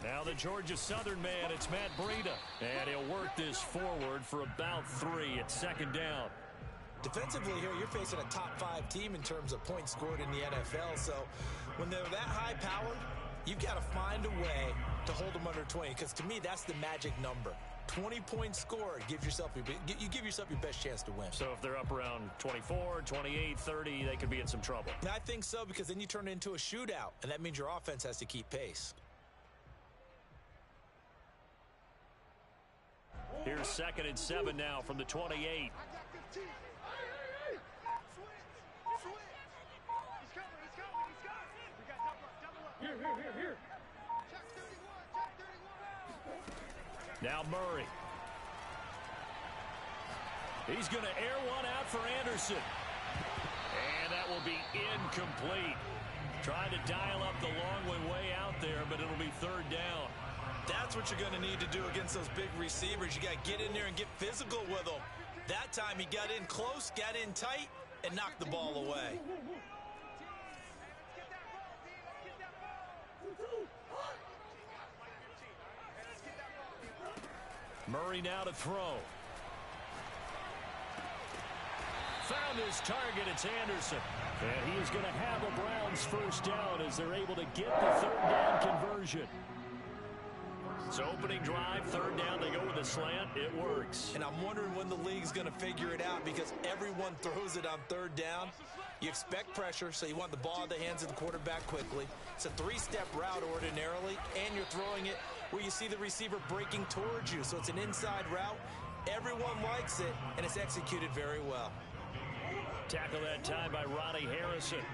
Now the Georgia Southern man, it's Matt Breida. And he'll work this forward for about 3 at second down. Defensively here, you're facing a top-5 team in terms of points scored in the NFL. So when they're that high-powered, you've got to find a way to hold them under 20. Because to me, that's the magic number. 20 points scored, you give yourself your best chance to win. So if they're up around 24, 28, 30, they could be in some trouble. I think so, because then you turn it into a shootout, and that means your offense has to keep pace. Here's 2nd and 7 now from the 28. Here. Now Murray. He's going to air one out for Anderson. And that will be incomplete. Trying to dial up the long way out there, but it'll be 3rd down. That's what you're going to need to do against those big receivers. You got to get in there and get physical with them. That time he got in close, got in tight, and knocked the ball away. Murray now to throw. Found his target. It's Anderson. And he is going to have a Browns first down as they're able to get the 3rd down conversion. It's opening drive, 3rd down. They go with a slant. It works. And I'm wondering when the league's going to figure it out, because everyone throws it on 3rd down. You expect pressure, so you want the ball in the hands of the quarterback quickly. It's a 3-step route ordinarily, and you're throwing it where you see the receiver breaking towards you. So it's an inside route. Everyone likes it, and it's executed very well. Tackle that time by Ronnie Harrison.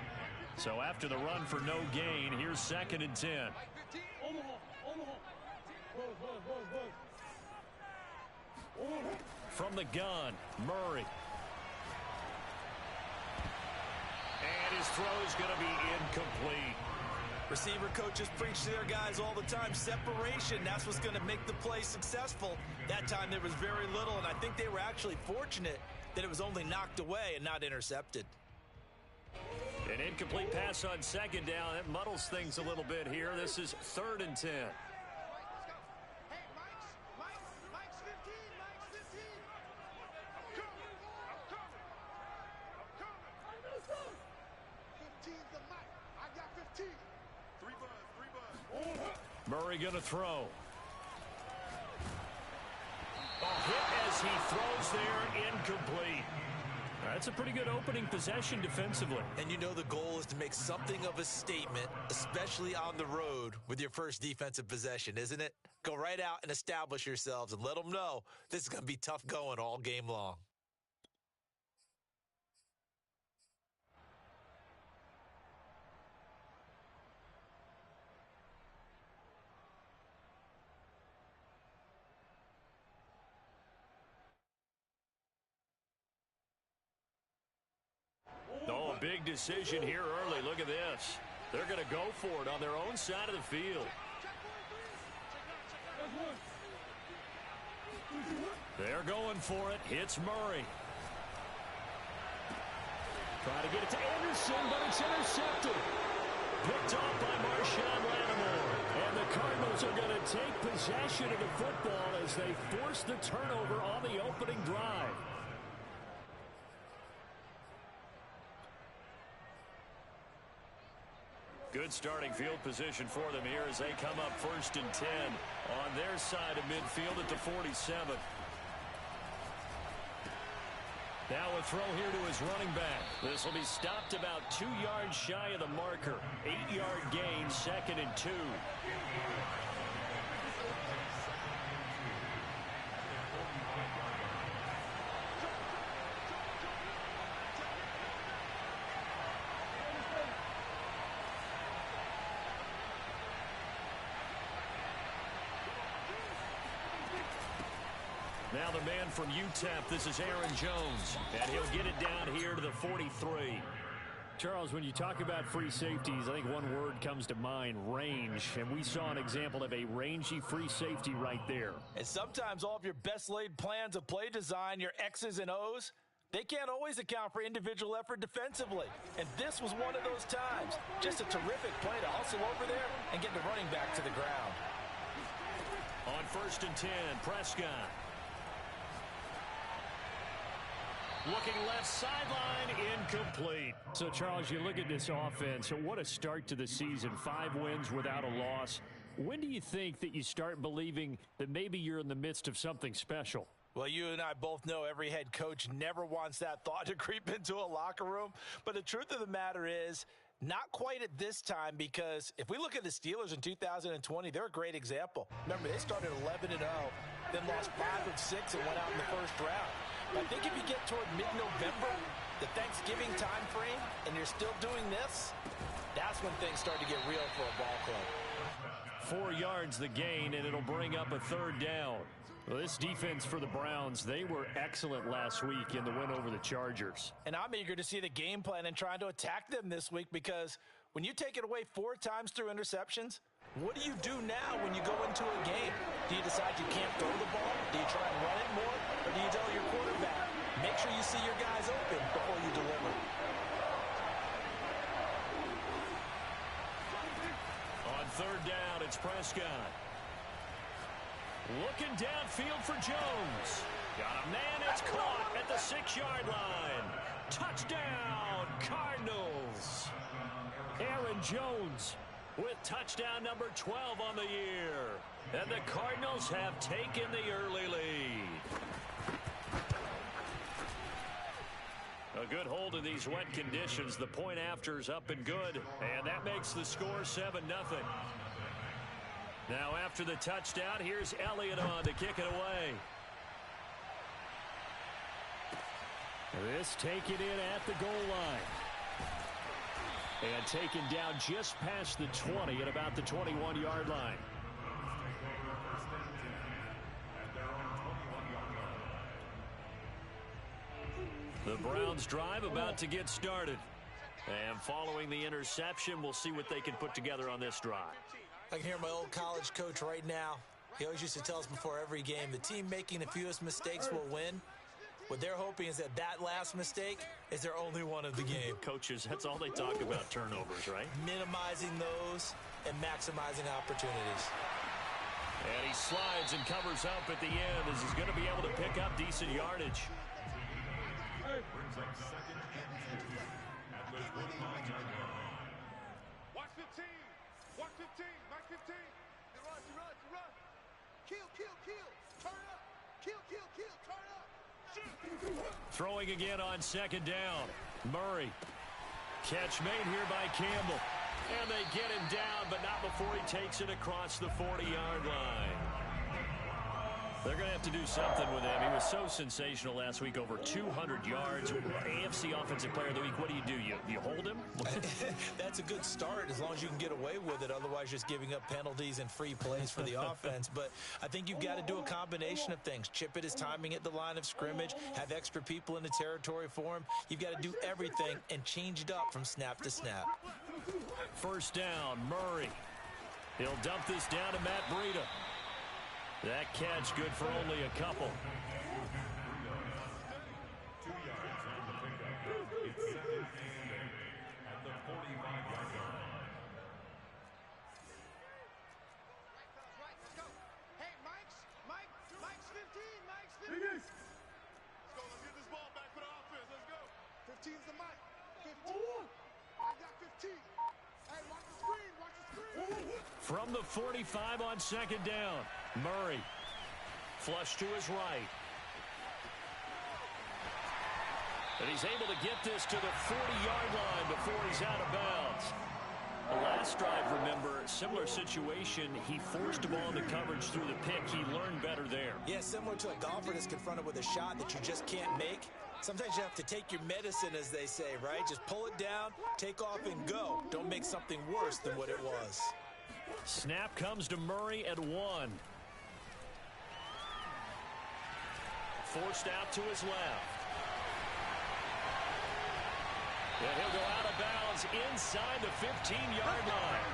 So after the run for no gain, here's 2nd and 10. From the gun, Murray. And his throw is going to be incomplete. Receiver coaches preach to their guys all the time. Separation, that's what's going to make the play successful. That time there was very little, and I think they were actually fortunate that it was only knocked away and not intercepted. An incomplete pass on 2nd down. That muddles things a little bit here. This is 3rd and 10. Murray going to throw. Hit as he throws there, incomplete. That's a pretty good opening possession defensively. And you know the goal is to make something of a statement, especially on the road with your first defensive possession, isn't it? Go right out and establish yourselves and let them know this is going to be tough going all game long. Oh, a big decision here early. Look at this. They're going to go for it on their own side of the field. They're going for it. Hits Murray. Trying to get it to Anderson, but it's intercepted. Picked off by Marshawn Lattimore. And the Cardinals are going to take possession of the football as they force the turnover on the opening drive. Good starting field position for them here as they come up 1st and 10 on their side of midfield at the 47. Now a throw here to his running back. This will be stopped about 2 yards shy of the marker. 8-yard gain, 2nd and 2. Now the man from UTEP, this is Aaron Jones, and he'll get it down here to the 43. Charles, when you talk about free safeties, I think one word comes to mind, range. And we saw an example of a rangy free safety right there. And sometimes all of your best laid plans of play design, your X's and O's, they can't always account for individual effort defensively. And this was one of those times. Just a terrific play to hustle over there and get the running back to the ground. On 1st and 10, Prescott. Looking left sideline, incomplete. So, Charles, you look at this offense, what a start to the season. 5 wins without a loss. When do you think that you start believing that maybe you're in the midst of something special? Well, you and I both know every head coach never wants that thought to creep into a locker room. But the truth of the matter is, not quite at this time, because if we look at the Steelers in 2020, they're a great example. Remember, they started 11-0, then lost 5 of 6 and went out in the first round. I think if you get toward mid-November, the Thanksgiving time frame, and you're still doing this, that's when things start to get real for a ball club. 4 yards the gain, and it'll bring up a 3rd down. Well, this defense for the Browns, they were excellent last week in the win over the Chargers. And I'm eager to see the game plan and trying to attack them this week, because when you take it away 4 times through interceptions, what do you do now when you go into a game? Do you decide you can't throw the ball? Do you try and run it more? Or do you tell your quarterback, make sure you see your guys open before you deliver? On 3rd down, it's Prescott. Looking downfield for Jones. Got a man, it's caught at the 6-yard line. Touchdown, Cardinals. Aaron Jones with touchdown number 12 on the year. And the Cardinals have taken the early lead. A good hold in these wet conditions. The point after's up and good. And that makes the score 7-0. Now after the touchdown, here's Elliott on to kick it away. This taken in at the goal line. And taken down just past the 20 at about the 21-yard line. The Browns drive about to get started. And following the interception, we'll see what they can put together on this drive. I can hear my old college coach right now. He always used to tell us before every game, the team making the fewest mistakes will win. What they're hoping is that that last mistake is their only one of the game. Coaches, that's all they talk about, turnovers, right? Minimizing those and maximizing opportunities. And he slides and covers up at the end as he's going to be able to pick up decent yardage. Watch 15. Watch 15. Mike 15. Run. Kill. Turn up. Kill. Turn up. Shoot. Throwing again on 2nd down. Murray. Catch made here by Campbell. And they get him down, but not before he takes it across the 40-yard line. They're going to have to do something with him. He was so sensational last week, over 200 yards. AFC Offensive Player of the Week, what do? You hold him? That's a good start as long as you can get away with it. Otherwise, just giving up penalties and free plays for the offense. But I think you've got to do a combination of things. Chip it his timing at the line of scrimmage. Have extra people in the territory for him. You've got to do everything and change it up from snap to snap. 1st down, Murray. He'll dump this down to Matt Breida. That catch good for only a couple. Hey, Mike's 15. Mike's 15. Let's go. Let's get this ball back for the offense. Let's go. 15's the Mike. 15. I got 15. Hey, watch the screen. From the 45 on 2nd down, Murray. Flush to his right. And he's able to get this to the 40-yard line before he's out of bounds. The last drive, remember, similar situation. He forced a ball into coverage through the pick. He learned better there. Yeah, similar to a golfer that's confronted with a shot that you just can't make. Sometimes you have to take your medicine, as they say, right? Just pull it down, take off, and go. Don't make something worse than what it was. Snap comes to Murray at 1. Forced out to his left. And he'll go out of bounds inside the 15-yard line.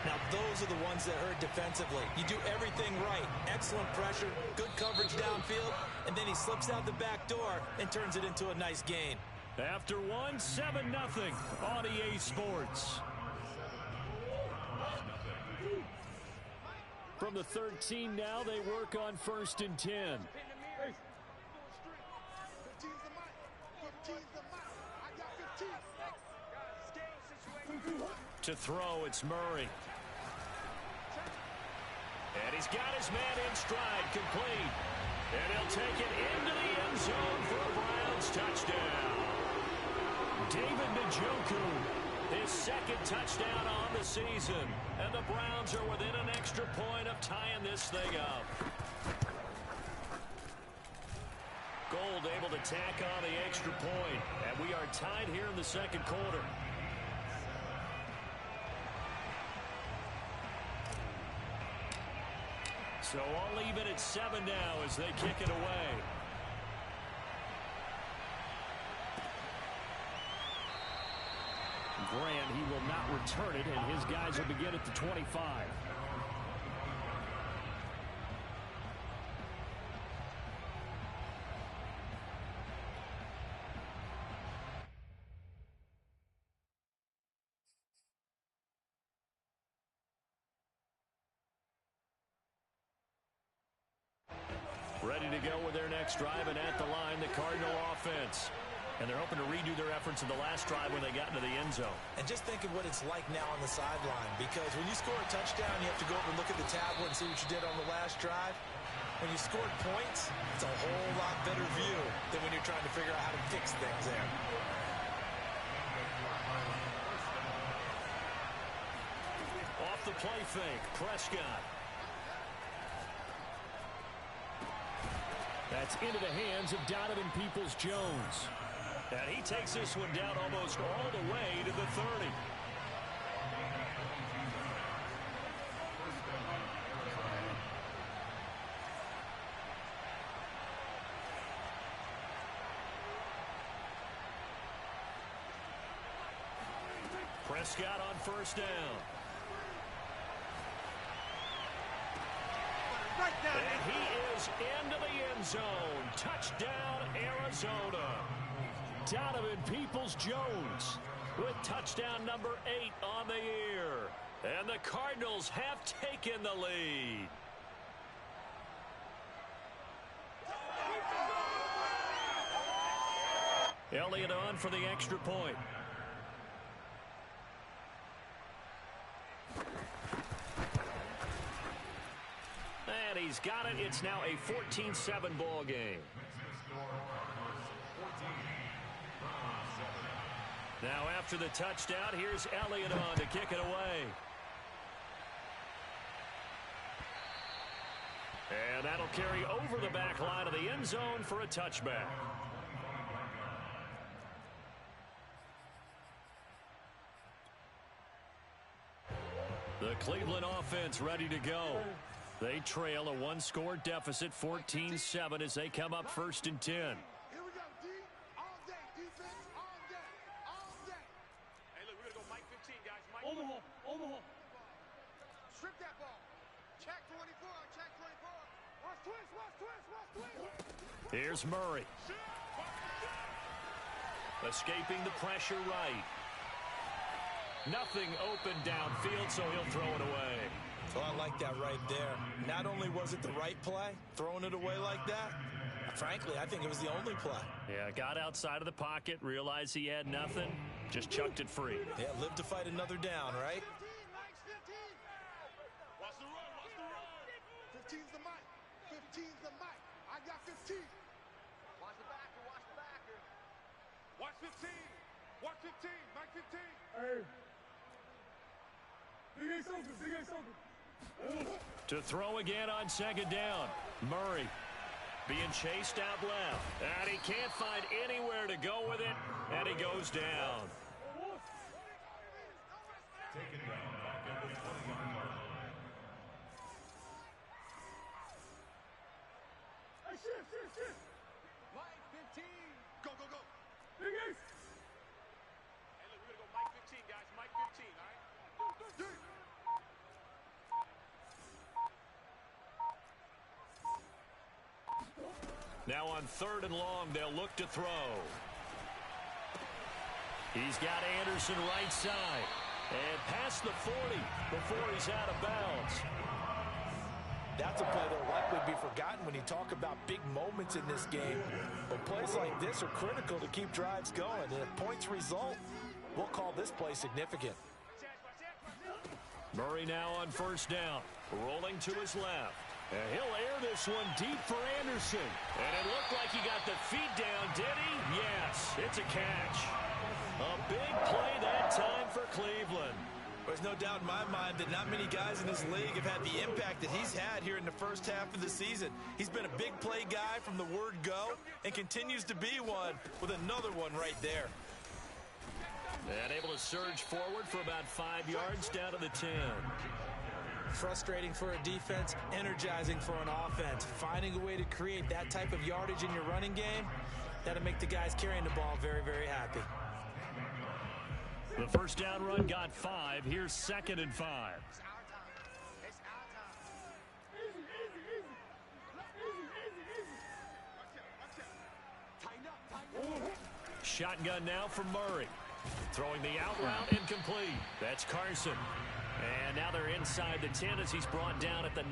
Now, those are the ones that hurt defensively. You do everything right. Excellent pressure, good coverage downfield, and then he slips out the back door and turns it into a nice gain. After 7-0 on EA Sports. From the 13 now, they work on 1st and 10. 15's the mic. 15's the mic. I got 15. To throw, it's Murray. And he's got his man in stride, complete. And he'll take it into the end zone for a Browns touchdown. David Njoku, his second touchdown on the season. And the Browns are within an extra point of tying this thing up. Gold able to tack on the extra point. And we are tied here in the second quarter. So all even at 7 now as they kick it away. Grant, he will not return it, and his guys will begin at the 25. Ready to go with their next drive, and at the line, the Cardinal offense. And they're hoping to redo their efforts in the last drive when they got into the end zone. And just think of what it's like now on the sideline, because when you score a touchdown, you have to go over and look at the tablet and see what you did on the last drive. When you scored points, it's a whole lot better view than when you're trying to figure out how to fix things there. Off the play fake, Prescott. That's into the hands of Donovan Peoples-Jones. And he takes this one down almost all the way to the 30. Prescott on first down. And he is into the end zone. Touchdown, Arizona. Donovan Peoples-Jones with touchdown number 8 on the year. And the Cardinals have taken the lead. Elliott on for the extra point. And he's got it. It's now a 14-7 ball game. Now after the touchdown, here's Elliott on to kick it away. And that'll carry over the back line of the end zone for a touchback. The Cleveland offense ready to go. They trail a one-score deficit, 14-7, as they come up 1st and 10. Here we go, D. All day. Defense, all day. All day. Hey, look, we're going to go Mike 15, guys. Mike. Omaha. Strip that ball. Check 24. Check 24. Watch twist. Here's Murray. Escaping the pressure right. Nothing open downfield, so he'll throw it away. So I like that right there. Not only was it the right play, throwing it away like that, frankly, I think it was the only play. Yeah, got outside of the pocket, realized he had nothing, just chucked it free. Yeah, live to fight another down, right? 15, Mike's 15. Watch the run. 15's the mic. 15's the mic. I got 15. Watch the backer. Watch 15. Watch 15. Mike 15. Hey. Big A something. To throw again on 2nd down. Murray being chased out left. And he can't find anywhere to go with it, and he goes down. Taken down back at the 20-yard line. Hey, shift. Mike 15. Go. Big Ace. Hey, look, we're going to go Mike 15, guys. Mike 15, all right? Now on 3rd and long, they'll look to throw. He's got Anderson right side. And past the 40 before he's out of bounds. That's a play that'll likely be forgotten when you talk about big moments in this game. But plays like this are critical to keep drives going. And if points result, we'll call this play significant. Murray now on first down, rolling to his left. And he'll air this one deep for Anderson. And it looked like he got the feet down, did he? Yes, it's a catch. A big play that time for Cleveland. There's no doubt in my mind that not many guys in this league have had the impact that he's had here in the first half of the season. He's been a big play guy from the word go and continues to be one with another one right there. And able to surge forward for about 5 yards down to the 10. Frustrating for a defense, energizing for an offense. Finding a way to create that type of yardage in your running game, that'll make the guys carrying the ball very, very happy. The first down run got 5. Here's 2nd and 5. Shotgun now from Murray. Throwing the out route incomplete. That's Carson. And now they're inside the 10 as he's brought down at the 9.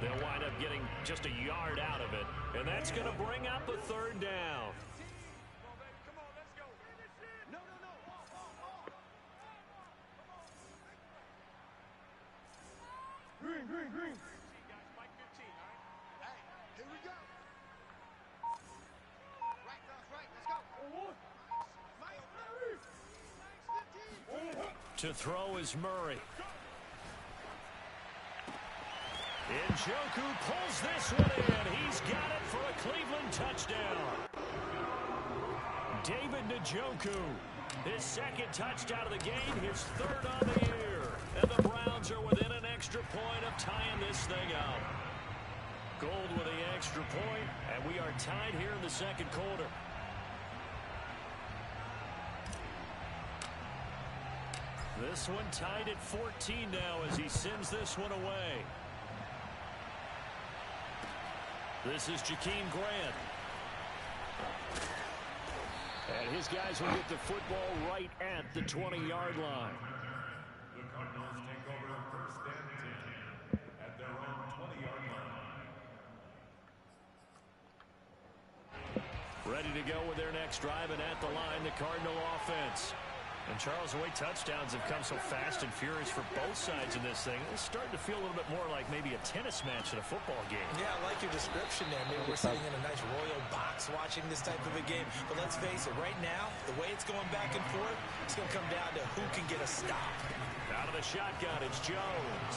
They'll wind up getting just a yard out of it. And that's going to bring up a 3rd down. Green. Mike 15, all right? Hey, here we go. Right, let's go. Mike 15. To throw is Murray. Njoku pulls this one in. He's got it for a Cleveland touchdown. David Njoku, his 2nd touchdown of the game, his 3rd on the year. And the Browns are within an extra point of tying this thing up. Gold with the extra point, and we are tied here in the 2nd quarter. This one tied at 14 now as he sends this one away. This is Jakeem Grant. And his guys will get the football right at the 20-yard line. The Cardinals take over 1st and 10 at their own 20-yard line. Ready to go with their next drive, and at the line, the Cardinal offense. And Charles, the way touchdowns have come so fast and furious for both sides in this thing, it's starting to feel a little bit more like maybe a tennis match in a football game. Yeah, I like your description there. Maybe we're sitting in a nice royal box watching this type of a game. But let's face it, right now, the way it's going back and forth, it's going to come down to who can get a stop. Out of the shotgun, it's Jones.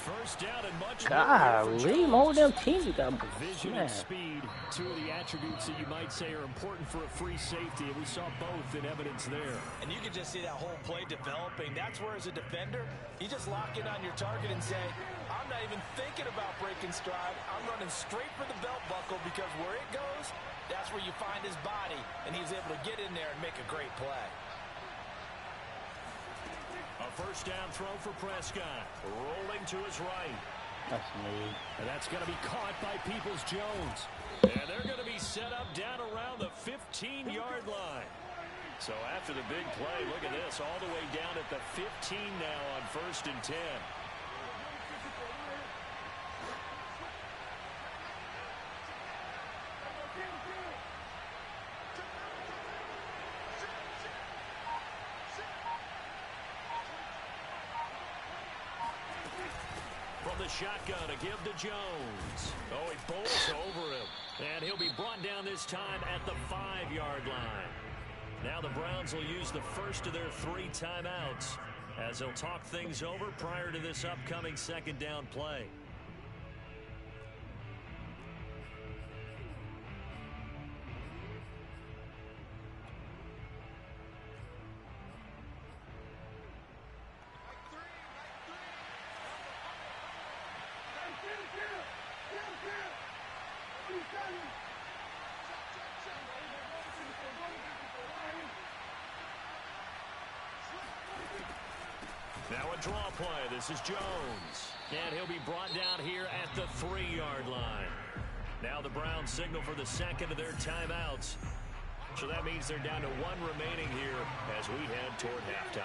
First down and much golly, more than teams you got. Vision and speed, two of the attributes that you might say are important for a free safety, and we saw both in evidence there. And you can just see that whole play developing. That's where, as a defender, you just lock in on your target and say, I'm not even thinking about breaking stride. I'm running straight for the belt buckle, because where it goes, that's where you find his body, and he was able to get in there and make a great play. A first down throw for Prescott. Rolling to his right. That's me. And that's going to be caught by Peoples-Jones. And they're going to be set up down around the 15-yard line. So after the big play, look at this, all the way down at the 15 now on 1st and 10. The shotgun to give to Jones. Oh, he bowls over him. And he'll be brought down this time at the 5-yard line. Now the Browns will use the first of their 3 timeouts as they'll talk things over prior to this upcoming 2nd down play. Now a draw play. This is Jones. And he'll be brought down here at the 3-yard line. Now the Browns signal for the 2nd of their timeouts. So that means they're down to 1 remaining here as we head toward halftime.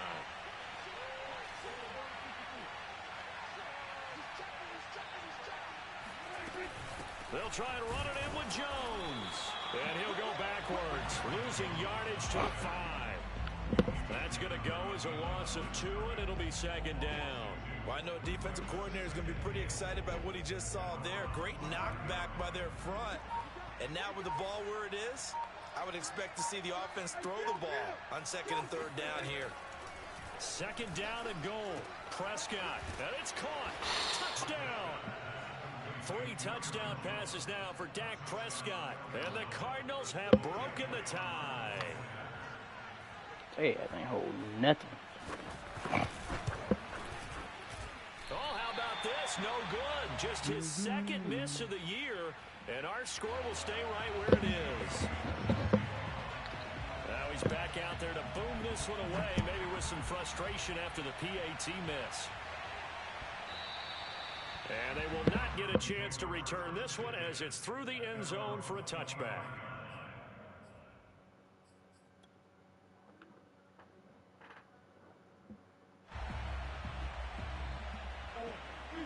They'll try and run it in with Jones. And he'll go backwards, losing yardage to the 5. That's going to go as a loss of 2, and it'll be second down. Well, I know defensive coordinator is going to be pretty excited about what he just saw there. Great knockback by their front. And now with the ball where it is, I would expect to see the offense throw the ball on 2nd and 3rd down here. 2nd down and goal. Prescott, and it's caught. Touchdown. 3 touchdown passes now for Dak Prescott. And the Cardinals have broken the tie. Hey, that ain't holding nothing. Oh, how about this? No good. Just his 2nd miss of the year. And our score will stay right where it is. Now he's back out there to boom this one away, maybe with some frustration after the PAT miss. And they will not get a chance to return this one as it's through the end zone for a touchback.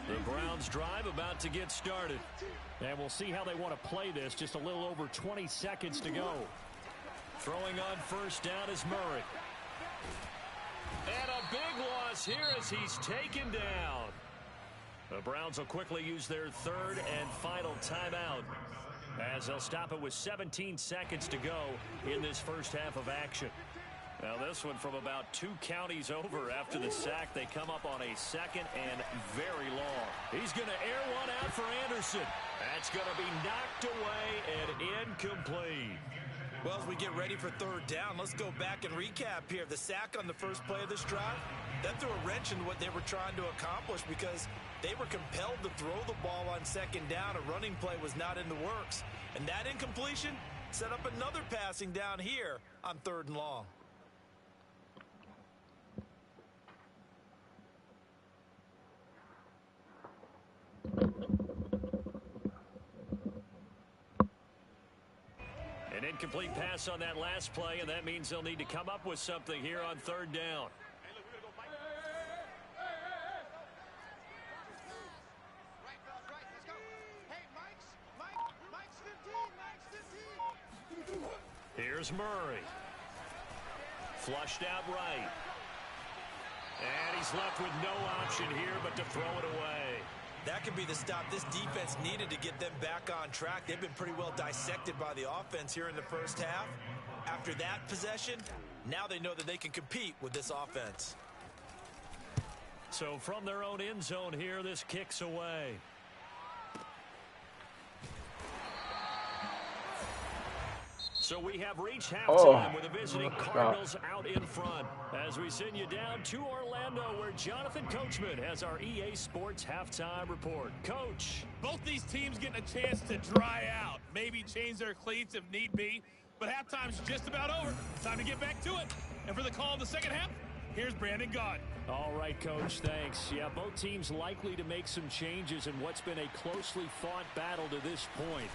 The Browns drive about to get started. And we'll see how they want to play this. Just a little over 20 seconds to go. Throwing on 1st down is Murray. And a big loss here as he's taken down. The Browns will quickly use their 3rd and final timeout, as they'll stop it with 17 seconds to go in this first half of action. Now this one from about 2 counties over after the sack. They come up on a 2nd and very long. He's going to air one out for Anderson. That's going to be knocked away and incomplete. Well, as we get ready for 3rd down, let's go back and recap here. The sack on the first play of this drive, that threw a wrench in what they were trying to accomplish because they were compelled to throw the ball on 2nd down. A running play was not in the works. And that incompletion set up another passing down here on 3rd and long. An incomplete pass on that last play, and that means they'll need to come up with something here on 3rd down. Here's Murray. Flushed out right. And he's left with no option here but to throw it away. That could be the stop this defense needed to get them back on track. They've been pretty well dissected by the offense here in the first half. After that possession, now they know that they can compete with this offense. So from their own end zone here, this kicks away. So we have reached halftime with the visiting Cardinals out in front. As we send you down to Orlando, where Jonathan Coachman has our EA Sports halftime report. Coach. Both these teams getting a chance to dry out. Maybe change their cleats if need be. But halftime's just about over. Time to get back to it. And for the call of the second half, here's Brandon Gaudin. All right, Coach, thanks. Yeah, both teams likely to make some changes in what's been a closely fought battle to this point.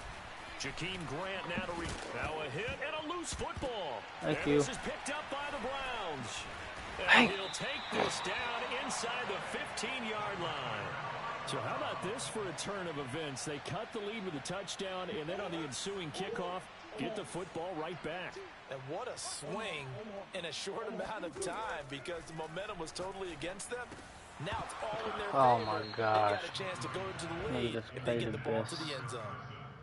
Jakeem Grant now now a hit and a loose football. Thank you. This is picked up by the Browns. And he'll take this down inside the 15-yard line. So how about this for a turn of events? They cut the lead with a touchdown, and then on the ensuing kickoff, get the football right back. And what a swing in a short amount of time because the momentum was totally against them. Now it's all in their favor. Oh my gosh. They got a chance to go into the lead if they get the ball to the end zone.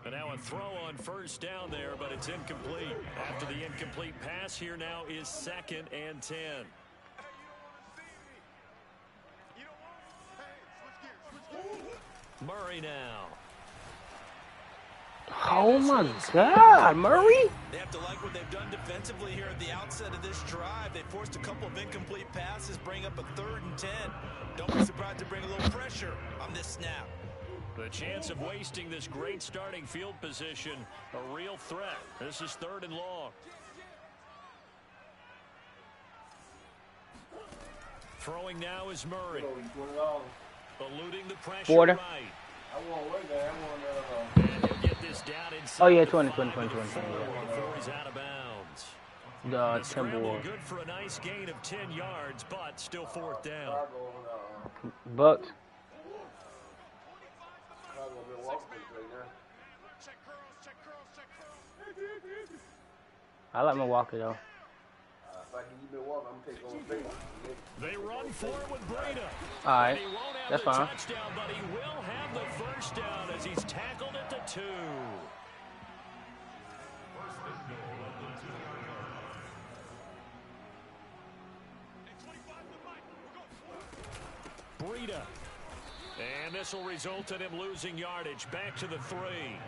And now a throw on 1st down there, but it's incomplete. After the incomplete pass, here now is 2nd and 10. Murray now. Oh my God, Murray! They have to like what they've done defensively here at the outset of this drive. They forced a couple of incomplete passes, bring up a 3rd and 10. Don't be surprised to bring a little pressure on this snap. The chance of wasting this great starting field position, a real threat. This is 3rd and long. Throwing now is Murray. Eluding the pressure right. And he'll get this down inside. Oh yeah, 20. Before he's out of bounds. The scramble good for a nice gain of 10 yards, but still 4th down. Bucks. I like Milwaukee though. If I can keep Milwaukee, I'm gonna take on Vegas. They run for it with Breda. All right, He won't have that's the fine. touchdown, but he will have the first down as he's tackled at the 2. Breda. And this will result in him losing yardage. Back to the 3.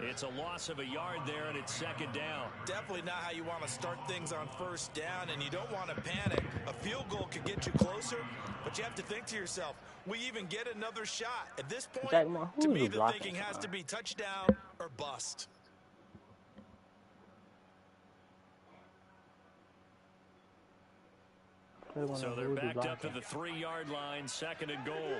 It's a loss of a yard there, and it's second down. Definitely not how you want to start things on first down, and you don't want to panic. A field goal could get you closer, but you have to think to yourself, we even get another shot. At this point, to me, the thinking has to be touchdown or bust. So they're backed up to the 3-yard line, second and goal.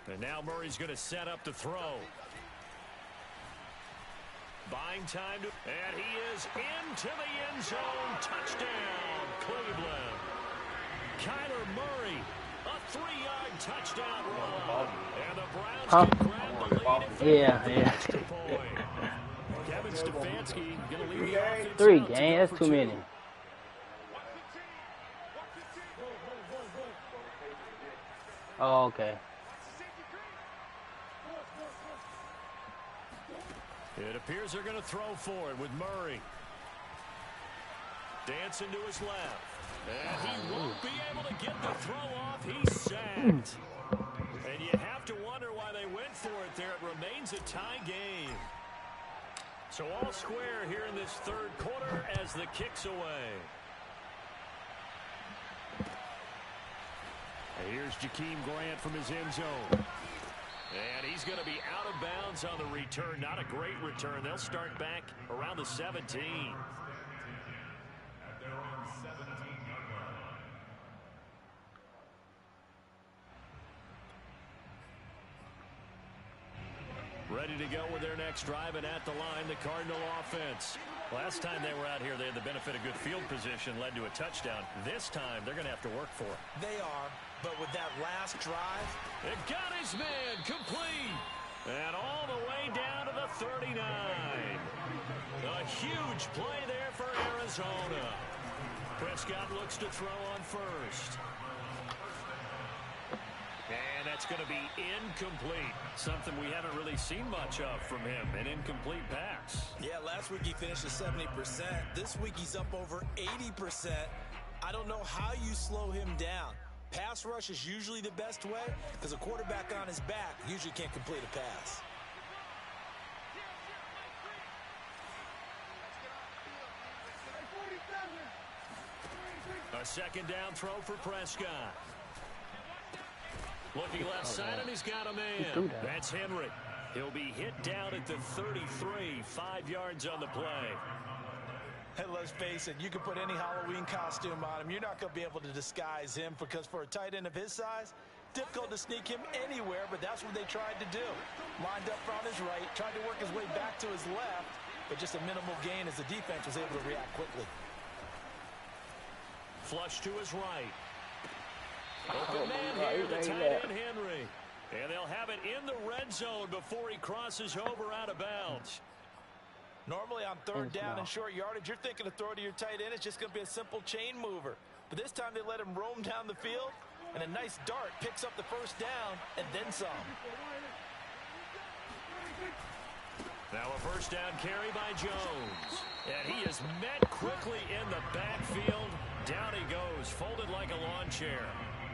And now Murray's going to set up to throw. Buying time, and he is into the end zone. Touchdown, Cleveland. Kyler Murray, a 3-yard touchdown run. And the Browns can grab the lead at 3 extra point. Kevin Stefanski going to lead the offense. 3 games, that's too many. Oh, okay. It appears they're going to throw for it with Murray. Dancing to his left. And he won't be able to get the throw off. He's sacked. And you have to wonder why they went for it there. It remains a tie game. So all square here in this third quarter as the kick's away. And here's Jakeem Grant from his end zone. And he's going to be out of bounds on the return. Not a great return. They'll start back around the 17. At their own 17-yard line. Ready to go with their next drive, and at the line, the Cardinal offense. Last time they were out here, they had the benefit of good field position, led to a touchdown. This time, they're going to have to work for it. They are, but with that last drive, it got his man complete. And all the way down to the 39. A huge play there for Arizona. Prescott looks to throw on first. And that's going to be incomplete. Something we haven't really seen much of from him. An incomplete pass. Yeah, last week he finished at 70%. This week he's up over 80%. I don't know how you slow him down. Pass rush is usually the best way because a quarterback on his back usually can't complete a pass. A second down throw for Prescott. Looking left side, and he's got a man. That's Henry. He'll be hit down at the 33, 5 yards on the play. Hey, let's face it, you can put any Halloween costume on him. You're not going to be able to disguise him because for a tight end of his size, difficult to sneak him anywhere, but that's what they tried to do. Lined up on his right, tried to work his way back to his left, but just a minimal gain as the defense was able to react quickly. Flush to his right. Open man here, the tight end Henry. And they'll have it in the red zone before he crosses over out of bounds. Normally on third down and short yardage, you're thinking to throw to your tight end. It's just going to be a simple chain mover. But this time they let him roam down the field, and a nice dart picks up the first down and then some. Now a first down carry by Jones. And he is met quickly in the backfield. Down he goes, folded like a lawn chair.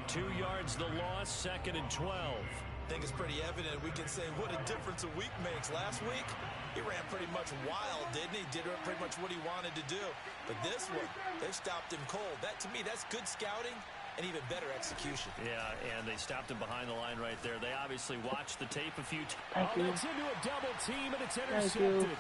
2 yards the loss, second and 12. I think it's pretty evident. We can say what a difference a week makes. Last week, he ran pretty much wild, didn't he? Did pretty much what he wanted to do. But this one, they stopped him cold. That, to me, that's good scouting and even better execution. Yeah, and they stopped him behind the line right there. They obviously watched the tape a few times. Oh, that's into a double team, and it's intercepted.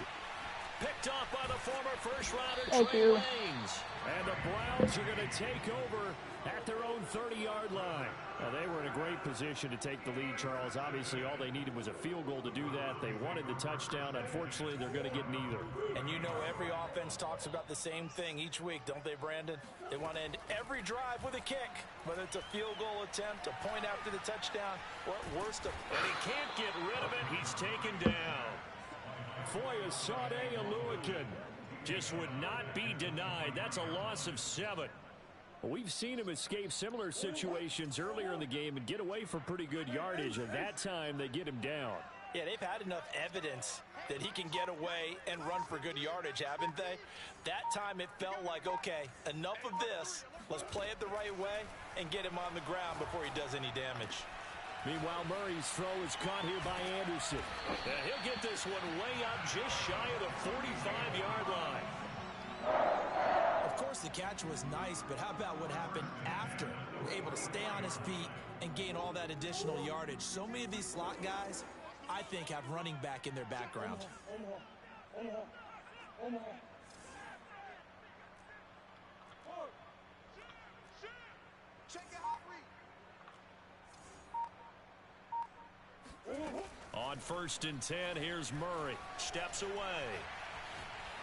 Picked off by the former first-rounder, Trey Waynes. And the Browns are going to take over at their own 30-yard line. Now, they were in a great position to take the lead, Charles. Obviously, all they needed was a field goal to do that. They wanted the touchdown. Unfortunately, they're going to get neither. And you know every offense talks about the same thing each week, don't they, Brandon? They want to end every drive with a kick, whether it's a field goal attempt, a point after the touchdown, or at worst, and he can't get rid of it. He's taken down. Foya Sade Aluakin just would not be denied. That's a loss of 7. We've seen him escape similar situations earlier in the game and get away for pretty good yardage. At that time, they get him down. Yeah, they've had enough evidence that he can get away and run for good yardage, haven't they? That time it felt like, okay, enough of this. Let's play it the right way and get him on the ground before he does any damage. Meanwhile, Murray's throw is caught here by Anderson. And he'll get this one way up just shy of the 45-yard line. Of course, the catch was nice, but how about what happened after? Able to stay on his feet and gain all that additional yardage. So many of these slot guys, I think, have running back in their background. On 1st and 10, here's Murray. Steps away.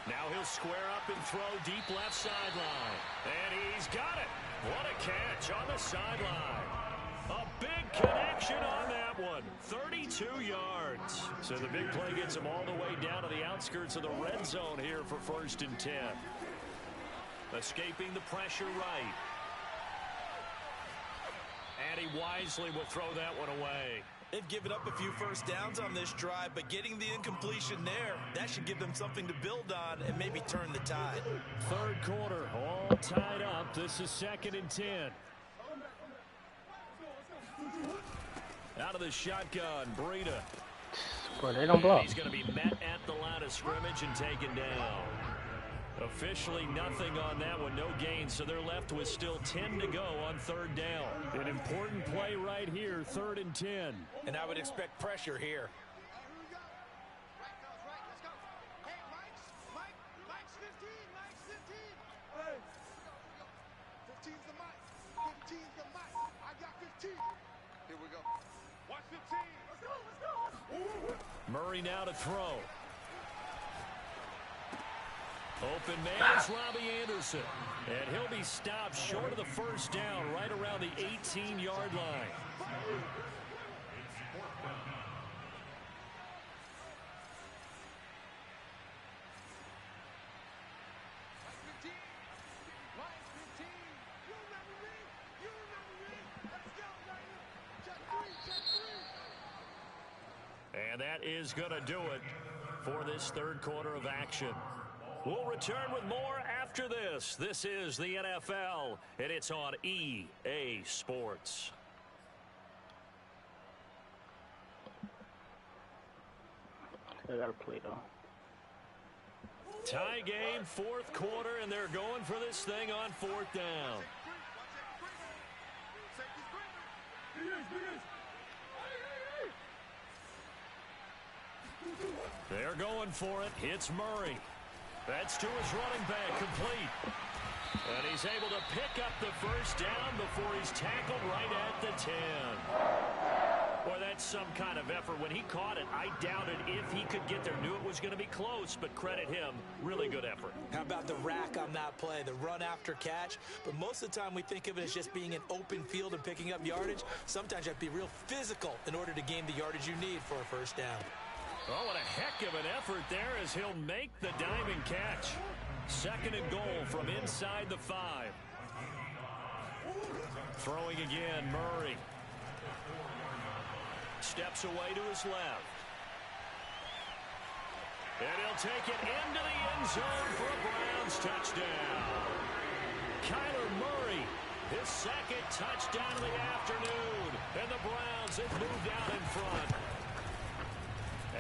Now he'll square up and throw deep left sideline. And he's got it. What a catch on the sideline. A big connection on that one. 32 yards. So the big play gets him all the way down to the outskirts of the red zone here for 1st and 10. Escaping the pressure right. And he wisely will throw that one away. They've given up a few first downs on this drive, but getting the incompletion there, that should give them something to build on and maybe turn the tide. 3rd quarter, all tied up. This is 2nd and 10. Out of the shotgun, Breida. Bro, they don't block. He's going to be met at the line of scrimmage and taken down. Officially nothing on that one, no gain, so they're left with still 10 to go on 3rd down. An important play right here, 3rd and 10. And I would expect pressure here. Mike's 15. Hey. 15's the Mike. 15's the Mike. I got 15. Here we go. Watch 15. Let's go. Murray now to throw. Open man is Robbie Anderson. And he'll be stopped short of the 1st down right around the 18-yard line. And that is going to do it for this 3rd quarter of action. We'll return with more after this. This is the NFL, and it's on EA Sports. They gotta play though. Tie game, 4th quarter, and they're going for this thing on 4th down. They're going for it. It's Murray. That's to his running back, complete. And he's able to pick up the 1st down before he's tackled right at the 10. Boy, that's some kind of effort. When he caught it, I doubted if he could get there. Knew it was going to be close, but credit him. Really good effort. How about the rack on that play, the run after catch? But most of the time we think of it as just being an open field and picking up yardage. Sometimes you have to be real physical in order to gain the yardage you need for a 1st down. Oh, what a heck of an effort there as he'll make the diving catch. 2nd and goal from inside the 5. Throwing again, Murray. Steps away to his left. And he'll take it into the end zone for a Browns touchdown. Kyler Murray, his 2nd touchdown of the afternoon. And the Browns have moved out in front.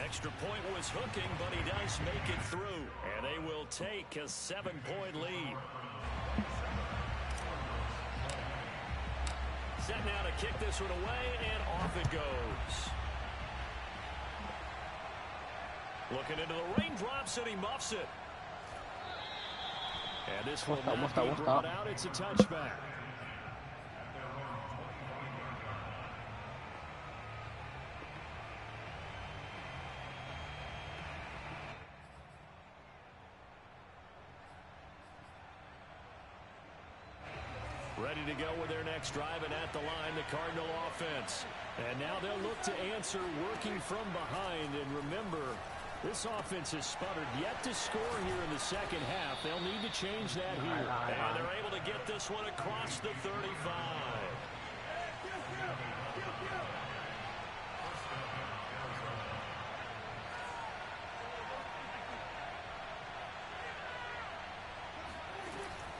Extra point was hooking, but he does make it through. And they will take a 7-point lead. Set now to kick this one away, and off it goes. Looking into the raindrops, and he muffs it. And this will not be brought out. It's a touchback. Ready to go with their next drive, and at the line, the Cardinal offense. And now they'll look to answer working from behind. And remember, this offense has sputtered yet to score here in the second half. They'll need to change that here. And they're able to get this one across the 35.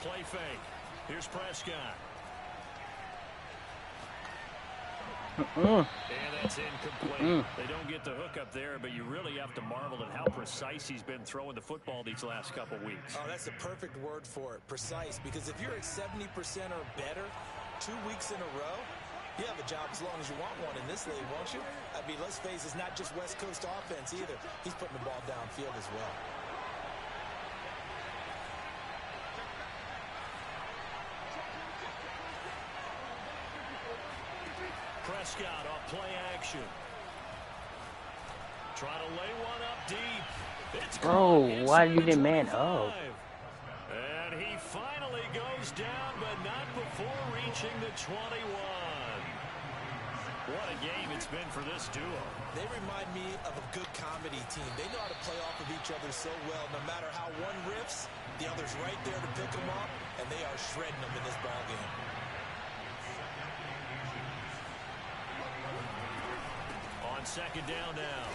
Play fake. Here's Prescott. And that's incomplete. They don't get the hook up there, but you really have to marvel at how precise he's been throwing the football these last couple weeks. Oh, that's the perfect word for it, precise, because if you're at 70% or better 2 weeks in a row, you have a job as long as you want one in this league, won't you? I mean, let's face it, it's not just West Coast offense either. He's putting the ball downfield as well. Prescott off play action. Try to lay one up deep. It's why did you get man up? And he finally goes down, but not before reaching the 21. What a game it's been for this duo. They remind me of a good comedy team. They know how to play off of each other so well. No matter how one riffs, the other's right there to pick them up, and they are shredding them in this ball game. On second down now,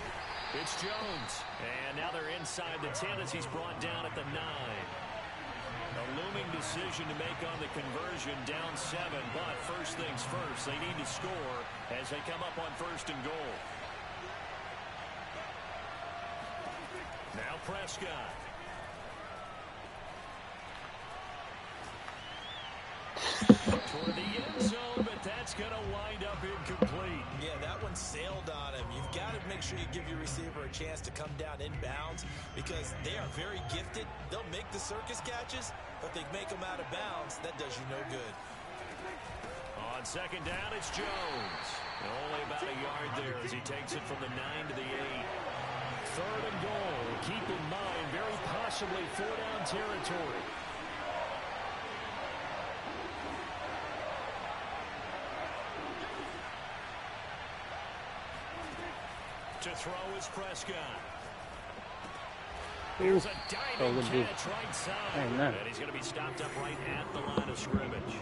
it's Jones. And now they're inside the 10 as he's brought down at the 9. A looming decision to make on the conversion, down 7. But first things first, they need to score as they come up on first and goal. Now Prescott. Toward the end zone, but that's going to wind up incomplete. Yeah, that one sailed on him. You've got to make sure you give your receiver a chance to come down inbounds because they are very gifted. They'll make the circus catches, but they make them out of bounds. That does you no good. On second down, it's Jones. Only about a yard there as he takes it from the 9 to the 8. Third and goal. Keep in mind, very possibly 4-down territory. To throw is Prescott. Here's a diving catch right side. And he's going to be stopped up right at the line of scrimmage.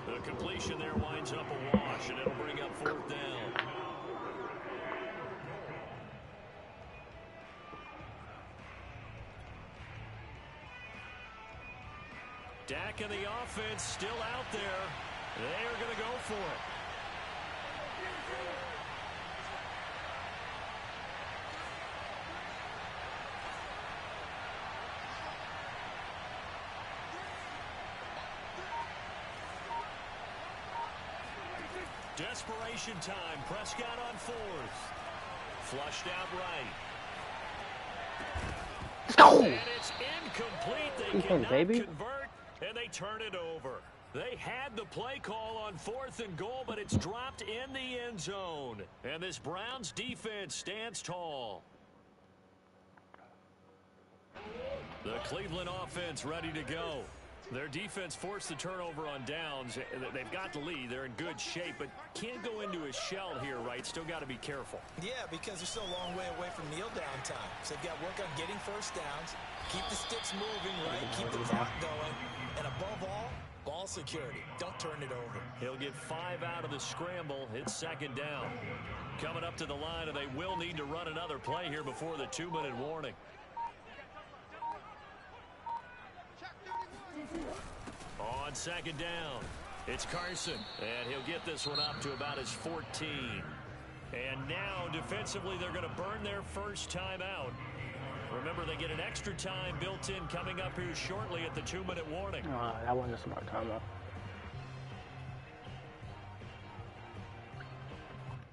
The completion there winds up a wash, and it'll bring up 4th down. Dak and the offense still out there. They are going to go for it. Desperation time. Prescott on 4th. Flushed out right. Let's go. And it's incomplete. They cannot convert, and they turn it over. They had the play call on 4th and goal, but it's dropped in the end zone. And this Browns defense stands tall. The Cleveland offense ready to go. Their defense forced the turnover on downs. They've got the lead. They're in good shape, but can't go into a shell here, right? Still got to be careful. Yeah, because they're still a long way away from kneel down time. So they've got to work on getting first downs, keep the sticks moving, right? Keep the clock going. And above all, ball security. Don't turn it over. He'll get 5 out of the scramble. It's second down. Coming up to the line, and they will need to run another play here before the 2-minute warning. On second down, it's Carson, and he'll get this one up to about his 14. And now, defensively, they're going to burn their first time out. Remember, they get an extra time built in coming up here shortly at the 2-minute warning. That wasn't a smart time, though.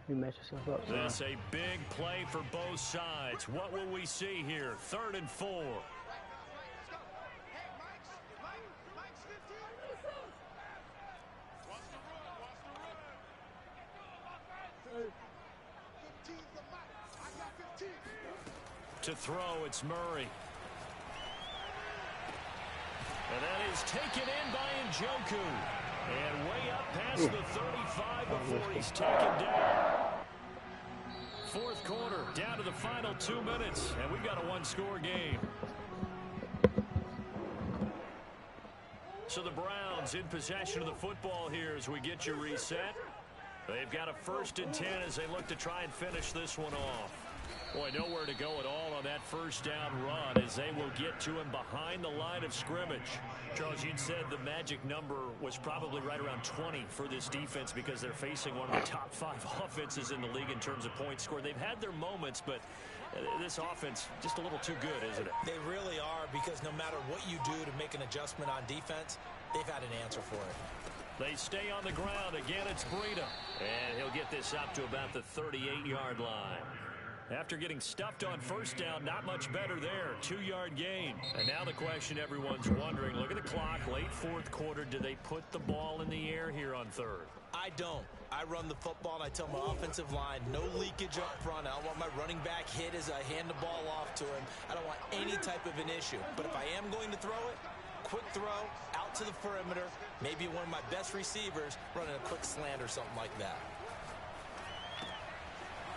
You messed yourself up, son. That's a big play for both sides. What will we see here? 3rd and 4. To throw, it's Murray. And that is taken in by Njoku. And way up past the 35 before he's taken down. Fourth quarter, down to the final 2 minutes, and we've got a one-score game. So the Browns in possession of the football here as we get you reset. They've got a 1st and 10 as they look to try and finish this one off. Boy, nowhere to go at all on that first down run as they will get to him behind the line of scrimmage. Charles, you'd said the magic number was probably right around 20 for this defense because they're facing one of the top 5 offenses in the league in terms of points scored. They've had their moments, but this offense just a little too good, isn't it? They really are, because no matter what you do to make an adjustment on defense, they've had an answer for it. They stay on the ground. Again, it's Breida. And he'll get this up to about the 38-yard line. After getting stuffed on first down, not much better there. 2-yard gain. And now the question everyone's wondering, look at the clock, late fourth quarter. Do they put the ball in the air here on third? I don't. I run the football, and I tell my offensive line, no leakage up front. I don't want my running back hit as I hand the ball off to him. I don't want any type of an issue. But if I am going to throw it, quick throw, out to the perimeter, maybe one of my best receivers running a quick slant or something like that.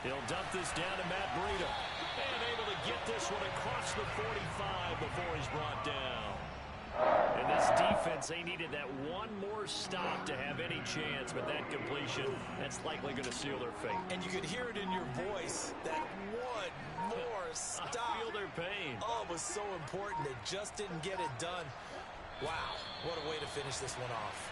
He'll dump this down to Matt Breida. And able to get this one across the 45 before he's brought down. And this defense, they needed that one more stop to have any chance, but that completion, that's likely going to seal their fate. And you could hear it in your voice, that one more stop. I feel their pain. Oh, it was so important. They just didn't get it done. Wow, what a way to finish this one off.